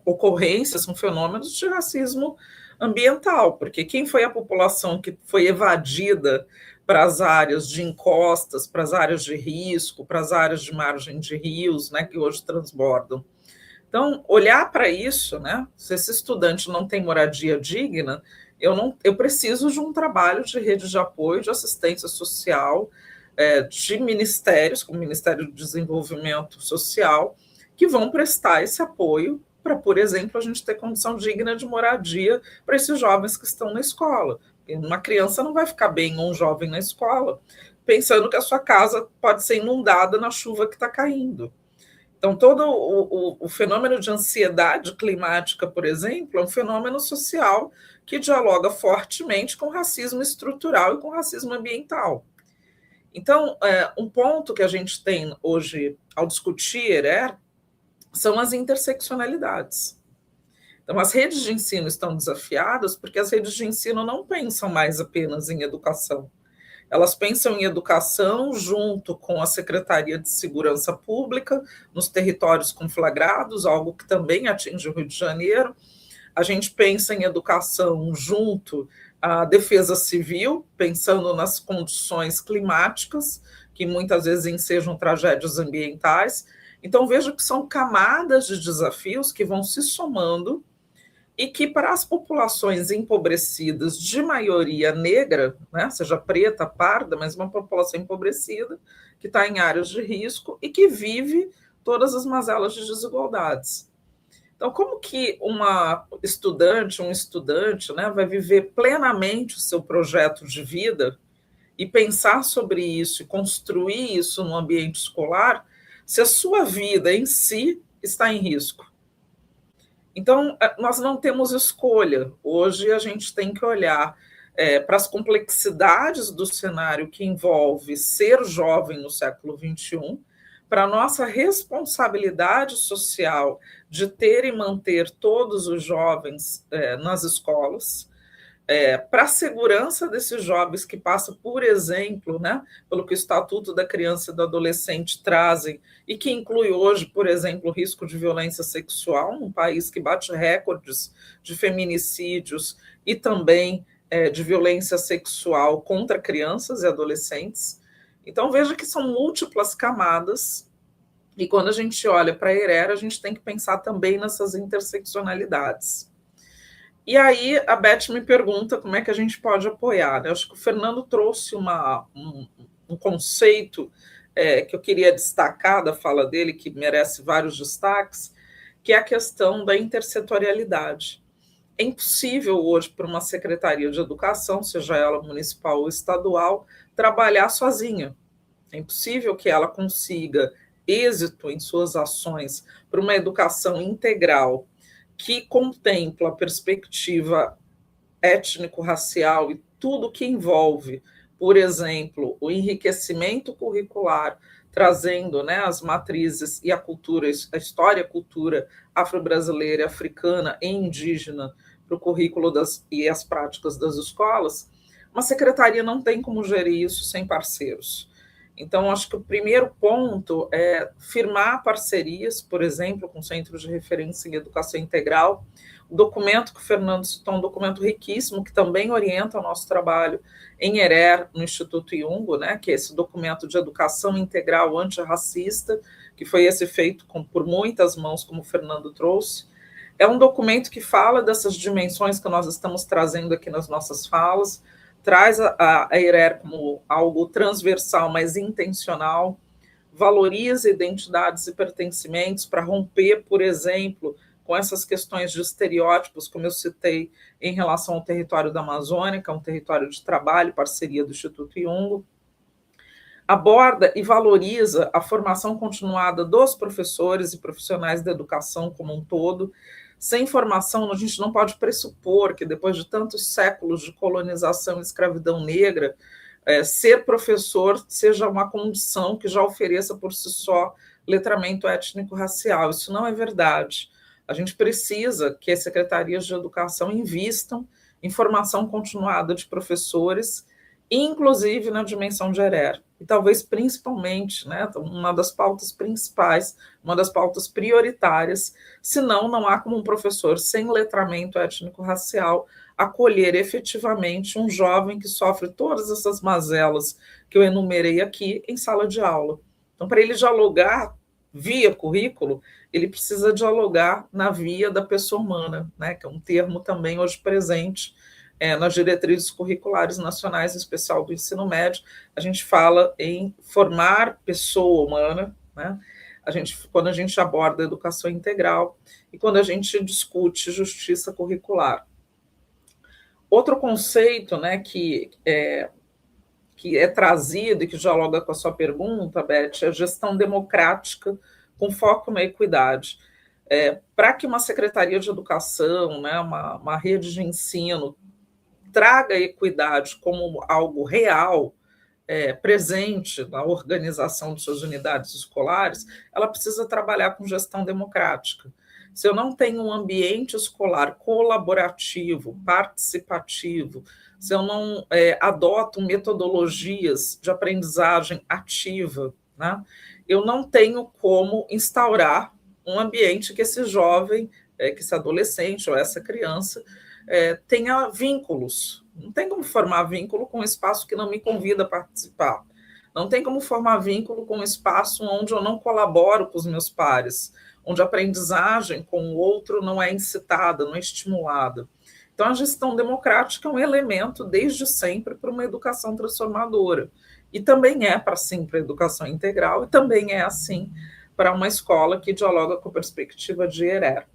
ocorrências, são fenômenos de racismo ambiental, porque quem foi a população que foi evadida para as áreas de encostas, para as áreas de risco, para as áreas de margem de rios, né, que hoje transbordam? Então, olhar para isso, né? Se esse estudante não tem moradia digna, eu preciso de um trabalho de rede de apoio, de assistência social, de ministérios, como o Ministério do Desenvolvimento Social, que vão prestar esse apoio para, por exemplo, a gente ter condição digna de moradia para esses jovens que estão na escola. Uma criança não vai ficar bem, ou um jovem na escola, pensando que a sua casa pode ser inundada na chuva que está caindo. Então, todo o fenômeno de ansiedade climática, por exemplo, é um fenômeno social que dialoga fortemente com racismo estrutural e com racismo ambiental. Então, um ponto que a gente tem hoje ao discutir são as interseccionalidades. Então, as redes de ensino estão desafiadas porque as redes de ensino não pensam mais apenas em educação. Elas pensam em educação junto com a Secretaria de Segurança Pública, nos territórios conflagrados, algo que também atinge o Rio de Janeiro. A gente pensa em educação junto à Defesa Civil, pensando nas condições climáticas, que muitas vezes ensejam tragédias ambientais. Então, vejo que são camadas de desafios que vão se somando e que, para as populações empobrecidas de maioria negra, né, seja preta, parda, mas uma população empobrecida, que está em áreas de risco e que vive todas as mazelas de desigualdades. Então, como que uma estudante, um estudante, né, vai viver plenamente o seu projeto de vida e pensar sobre isso e construir isso no ambiente escolar, se a sua vida em si está em risco? Então, nós não temos escolha. Hoje a gente tem que olhar para as complexidades do cenário que envolve ser jovem no século XXI, para a nossa responsabilidade social de ter e manter todos os jovens nas escolas, para a segurança desses jovens que passam, por exemplo, né, pelo que o Estatuto da Criança e do Adolescente trazem, e que inclui hoje, por exemplo, o risco de violência sexual, num país que bate recordes de feminicídios e também de violência sexual contra crianças e adolescentes. Então, veja que são múltiplas camadas, e quando a gente olha para a ERER, a gente tem que pensar também nessas interseccionalidades. E aí a Beth me pergunta como é que a gente pode apoiar. Eu acho que o Fernando trouxe um conceito que eu queria destacar da fala dele, que merece vários destaques, que é a questão da intersetorialidade. É impossível hoje para uma secretaria de educação, seja ela municipal ou estadual, trabalhar sozinha. É impossível que ela consiga êxito em suas ações para uma educação integral que contempla a perspectiva étnico-racial e tudo que envolve, por exemplo, o enriquecimento curricular, trazendo, né, as matrizes e a cultura, a história e a cultura afro-brasileira, africana e indígena para o currículo e as práticas das escolas, uma secretaria não tem como gerir isso sem parceiros. Então, acho que o primeiro ponto é firmar parcerias, por exemplo, com centros de referência em educação integral. O documento que o Fernando citou é um documento riquíssimo, que também orienta o nosso trabalho em ERER, no Instituto Iungo, né, que é esse documento de educação integral antirracista, que foi esse feito por muitas mãos, como o Fernando trouxe. É um documento que fala dessas dimensões que nós estamos trazendo aqui nas nossas falas, traz a ERER como algo transversal, mas intencional, valoriza identidades e pertencimentos para romper, por exemplo, com essas questões de estereótipos, como eu citei, em relação ao território da Amazônia, que é um território de trabalho, parceria do Instituto Iungo. Aborda e valoriza a formação continuada dos professores e profissionais da educação como um todo. Sem formação, a gente não pode pressupor que, depois de tantos séculos de colonização e escravidão negra, ser professor seja uma condição que já ofereça por si só letramento étnico-racial. Isso não é verdade. A gente precisa que as secretarias de educação invistam em formação continuada de professores, inclusive na dimensão de ERER. E talvez principalmente, né, uma das pautas principais, uma das pautas prioritárias, senão não há como um professor sem letramento étnico-racial acolher efetivamente um jovem que sofre todas essas mazelas que eu enumerei aqui em sala de aula. Então, para ele dialogar via currículo, ele precisa dialogar na via da pessoa humana, né, que é um termo também hoje presente nas diretrizes curriculares nacionais, em especial do ensino médio. A gente fala em formar pessoa humana, né? Quando a gente aborda a educação integral e quando a gente discute justiça curricular. Outro conceito, né, que é trazido e que dialoga com a sua pergunta, Beth, é a gestão democrática com foco na equidade. Para que uma secretaria de educação, né, uma rede de ensino, traga a equidade como algo real, presente na organização de suas unidades escolares, ela precisa trabalhar com gestão democrática. Se eu não tenho um ambiente escolar colaborativo, participativo, se eu não adoto metodologias de aprendizagem ativa, né, eu não tenho como instaurar um ambiente que esse jovem, que esse adolescente ou essa criança tenha vínculos. Não tem como formar vínculo com um espaço que não me convida a participar. Não tem como formar vínculo com um espaço onde eu não colaboro com os meus pares, onde a aprendizagem com o outro não é incitada, não é estimulada. Então, a gestão democrática é um elemento, desde sempre, para uma educação transformadora. E também é para, sim, para a educação integral, e também é assim para uma escola que dialoga com a perspectiva de ERER.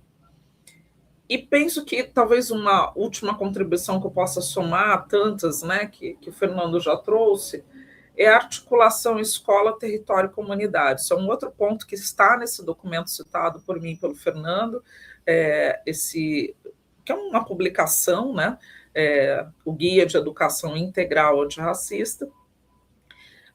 E penso que talvez uma última contribuição que eu possa somar a tantas, né, que o Fernando já trouxe, é a articulação escola, território e comunidade. Isso é um outro ponto que está nesse documento citado por mim e pelo Fernando, que é uma publicação, né, o Guia de Educação Integral Antirracista.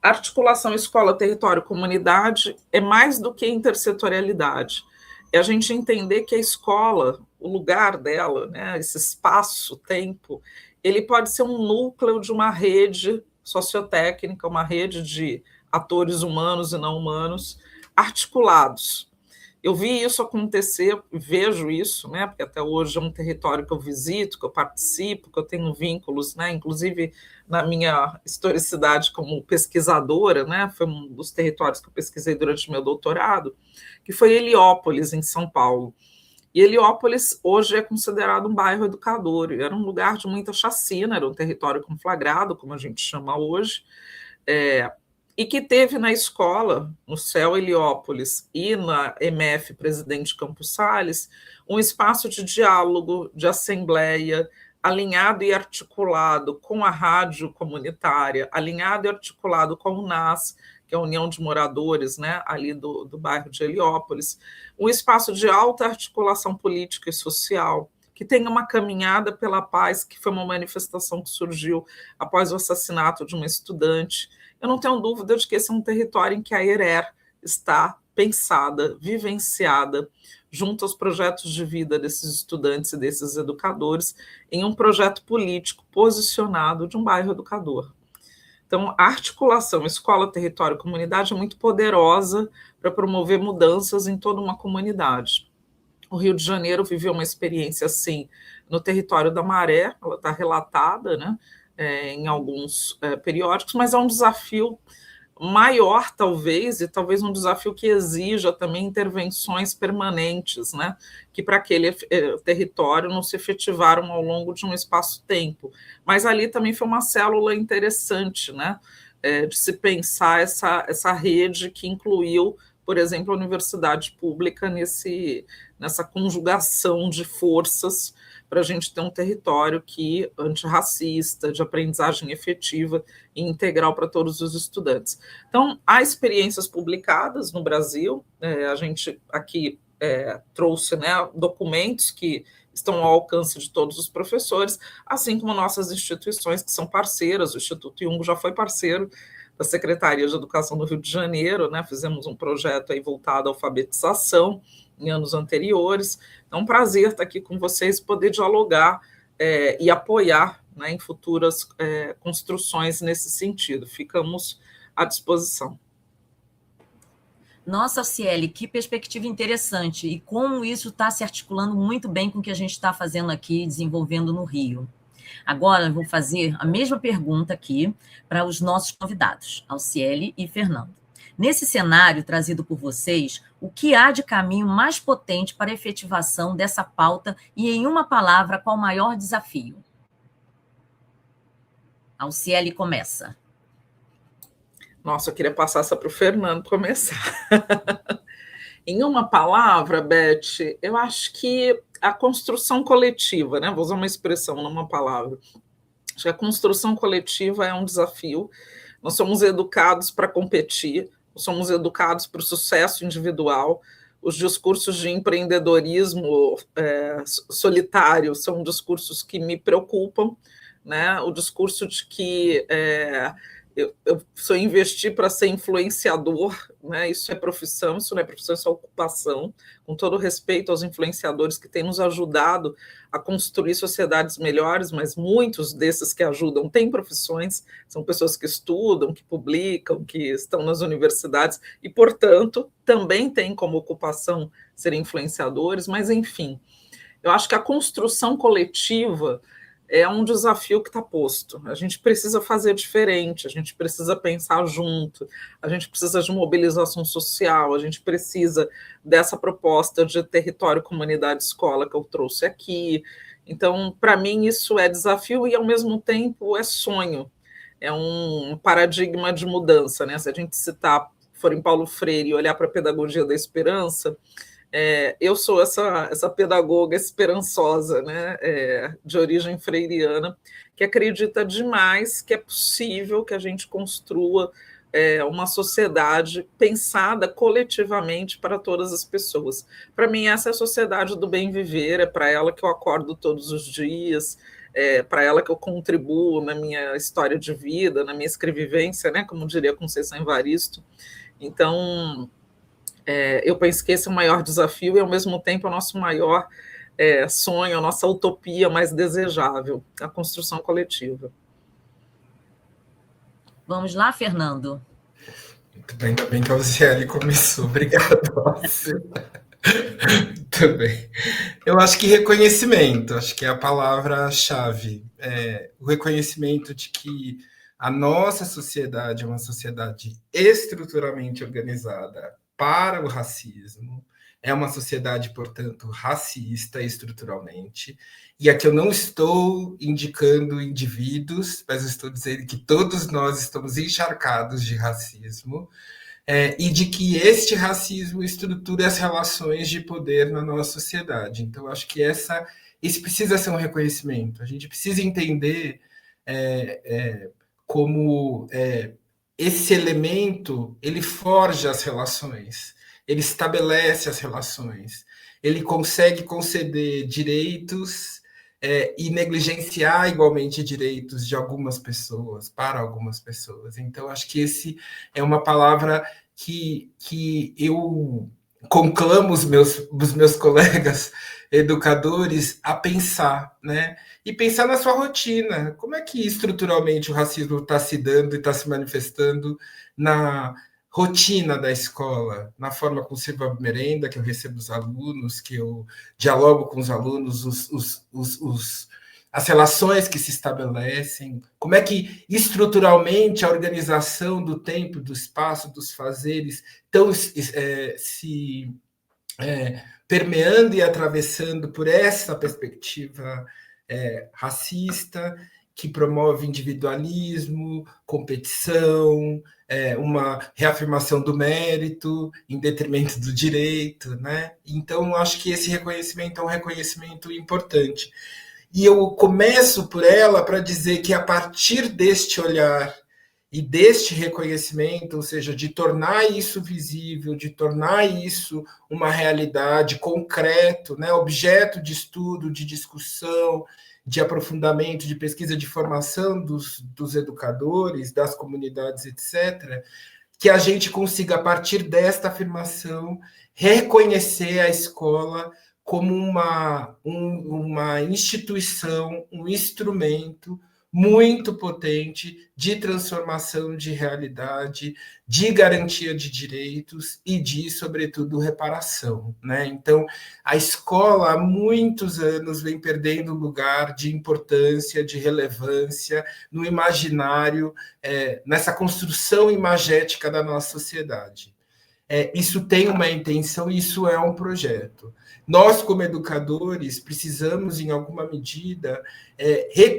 Articulação escola, território, comunidade é mais do que intersetorialidade. É a gente entender que a escola, o lugar dela, né, esse espaço, tempo, ele pode ser um núcleo de uma rede sociotécnica, uma rede de atores humanos e não humanos articulados. Eu vi isso acontecer, vejo isso, né, porque até hoje é um território que eu visito, que eu participo, que eu tenho vínculos, né, inclusive na minha historicidade como pesquisadora, né, foi um dos territórios que eu pesquisei durante meu doutorado, que foi Heliópolis, em São Paulo. E Heliópolis hoje é considerado um bairro educador, era um lugar de muita chacina, era um território conflagrado, como a gente chama hoje, e que teve na escola, no CEL Heliópolis e na EMF Presidente Campos Salles, um espaço de diálogo, de assembleia, alinhado e articulado com a rádio comunitária, alinhado e articulado com o NAS, que é a União de Moradores, né, ali do bairro de Heliópolis, um espaço de alta articulação política e social, que tem uma caminhada pela paz, que foi uma manifestação que surgiu após o assassinato de uma estudante. Eu não tenho dúvida de que esse é um território em que a ERER está pensada, vivenciada, junto aos projetos de vida desses estudantes e desses educadores, em um projeto político posicionado de um bairro educador. Então, a articulação escola, território, comunidade é muito poderosa para promover mudanças em toda uma comunidade. O Rio de Janeiro viveu uma experiência assim no território da Maré, ela está relatada, né, em alguns periódicos, mas é um desafio maior, talvez, e talvez um desafio que exija também intervenções permanentes, né, que para aquele território não se efetivaram ao longo de um espaço-tempo. Mas ali também foi uma célula interessante, né, de se pensar essa rede que incluiu, por exemplo, a universidade pública nessa conjugação de forças para a gente ter um território antirracista, de aprendizagem efetiva e integral para todos os estudantes. Então, há experiências publicadas no Brasil, a gente aqui trouxe, né, documentos que estão ao alcance de todos os professores, assim como nossas instituições que são parceiras. O Instituto Jung já foi parceiro da Secretaria de Educação do Rio de Janeiro, né? Fizemos um projeto aí voltado à alfabetização em anos anteriores. É um prazer estar aqui com vocês, poder dialogar e apoiar, né, em futuras construções nesse sentido. Ficamos à disposição. Nossa, Ciele, que perspectiva interessante, e como isso está se articulando muito bem com o que a gente está fazendo aqui, desenvolvendo no Rio. Agora, eu vou fazer a mesma pergunta aqui para os nossos convidados, Alciele e Fernando. Nesse cenário trazido por vocês, o que há de caminho mais potente para a efetivação dessa pauta e, em uma palavra, qual o maior desafio? Alciele começa. Nossa, eu queria passar essa para o Fernando começar. Em uma palavra, Beth, eu acho que a construção coletiva, né? Vou usar uma expressão, não uma palavra. Acho que a construção coletiva é um desafio. Nós somos educados para competir, nós somos educados para o sucesso individual. Os discursos de empreendedorismo solitário são discursos que me preocupam, né? O discurso de que eu sou investir para ser influenciador, né? Isso é profissão, isso não é profissão, isso é ocupação, com todo respeito aos influenciadores que têm nos ajudado a construir sociedades melhores, mas muitos desses que ajudam têm profissões, são pessoas que estudam, que publicam, que estão nas universidades e, portanto, também têm como ocupação ser influenciadores, mas, enfim, eu acho que a construção coletiva é um desafio que está posto. A gente precisa fazer diferente, a gente precisa pensar junto, a gente precisa de mobilização social, a gente precisa dessa proposta de território, comunidade, escola que eu trouxe aqui. Então, para mim, isso é desafio e, ao mesmo tempo, é sonho. É um paradigma de mudança, né? Se a gente for em Paulo Freire e olhar para a pedagogia da esperança, eu sou essa pedagoga esperançosa, né, de origem freiriana, que acredita demais que é possível que a gente construa uma sociedade pensada coletivamente para todas as pessoas. Para mim, essa é a sociedade do bem viver, é para ela que eu acordo todos os dias, para ela que eu contribuo na minha história de vida, na minha escrevivência, né, como diria Conceição Evaristo. Então, eu penso que esse é o maior desafio e, ao mesmo tempo, é o nosso maior sonho, a nossa utopia mais desejável, a construção coletiva. Vamos lá, Fernando. Muito bem, ainda bem que a Luciane começou. Obrigado, Márcia. Muito bem. Eu acho que reconhecimento, acho que é a palavra-chave. O reconhecimento de que a nossa sociedade é uma sociedade estruturalmente organizada para o racismo, é uma sociedade, portanto, racista estruturalmente. E aqui eu não estou indicando indivíduos, mas estou dizendo que todos nós estamos encharcados de racismo, e de que este racismo estrutura as relações de poder na nossa sociedade. Então, acho que esse precisa ser um reconhecimento. A gente precisa entender como esse elemento ele forja as relações, ele estabelece as relações, ele consegue conceder direitos e negligenciar igualmente direitos de algumas pessoas, para algumas pessoas. Então, acho que esse é uma palavra que eu conclamo os meus colegas educadores a pensar, né? E pensar na sua rotina. Como é que estruturalmente o racismo está se dando e está se manifestando na rotina da escola, na forma como sirvo a merenda, que eu recebo os alunos, que eu dialogo com os alunos, as relações que se estabelecem, como é que estruturalmente a organização do tempo, do espaço, dos fazeres estão se permeando e atravessando por essa perspectiva racista, que promove individualismo, competição, uma reafirmação do mérito em detrimento do direito, né? Então, acho que esse reconhecimento é um reconhecimento importante. E eu começo por ela para dizer que a partir deste olhar e deste reconhecimento, ou seja, de tornar isso visível, de tornar isso uma realidade concreto, né, objeto de estudo, de discussão, de aprofundamento, de pesquisa, de formação dos educadores, das comunidades, etc., que a gente consiga, a partir desta afirmação, reconhecer a escola como uma instituição, um instrumento muito potente de transformação de realidade, de garantia de direitos e de, sobretudo, reparação, né? Então, a escola há muitos anos vem perdendo lugar de importância, de relevância no imaginário, nessa construção imagética da nossa sociedade. Isso tem uma intenção, isso é um projeto. Nós, como educadores, precisamos, em alguma medida,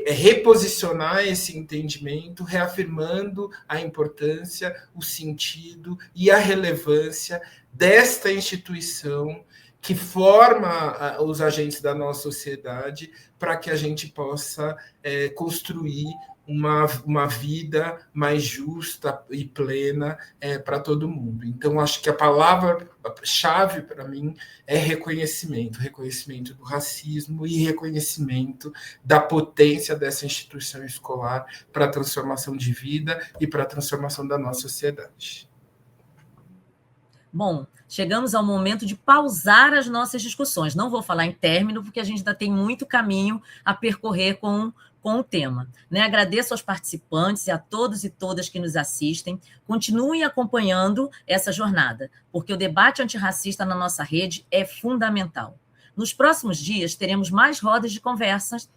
reposicionar esse entendimento, reafirmando a importância, o sentido e a relevância desta instituição que forma os agentes da nossa sociedade para que a gente possa construir uma vida mais justa e plena para todo mundo. Então, acho que a palavra-chave para mim é reconhecimento do racismo e reconhecimento da potência dessa instituição escolar para a transformação de vida e para a transformação da nossa sociedade. Bom, chegamos ao momento de pausar as nossas discussões. Não vou falar em término, porque a gente ainda tem muito caminho a percorrer com o tema. Né? Agradeço aos participantes e a todos e todas que nos assistem. Continuem acompanhando essa jornada, porque o debate antirracista na nossa rede é fundamental. Nos próximos dias, teremos mais rodas de conversas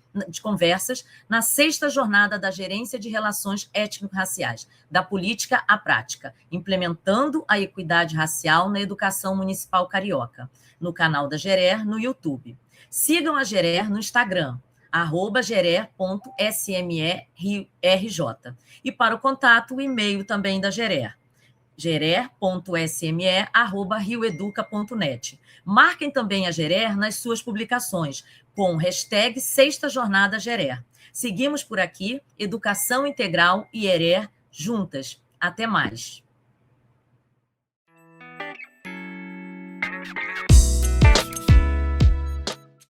na 6ª jornada da Gerência de Relações Étnico-Raciais, da política à prática, implementando a equidade racial na educação municipal carioca, no canal da Gerer, no YouTube. Sigam a Gerer no Instagram, @gerer.smerj. E para o contato, o e-mail também da Gerer, gerer.sme@rioeduca.net. Marquem também a Gerer nas suas publicações, com o hashtag 6ª Jornada Gerer. Seguimos por aqui, Educação Integral e ERER juntas. Até mais.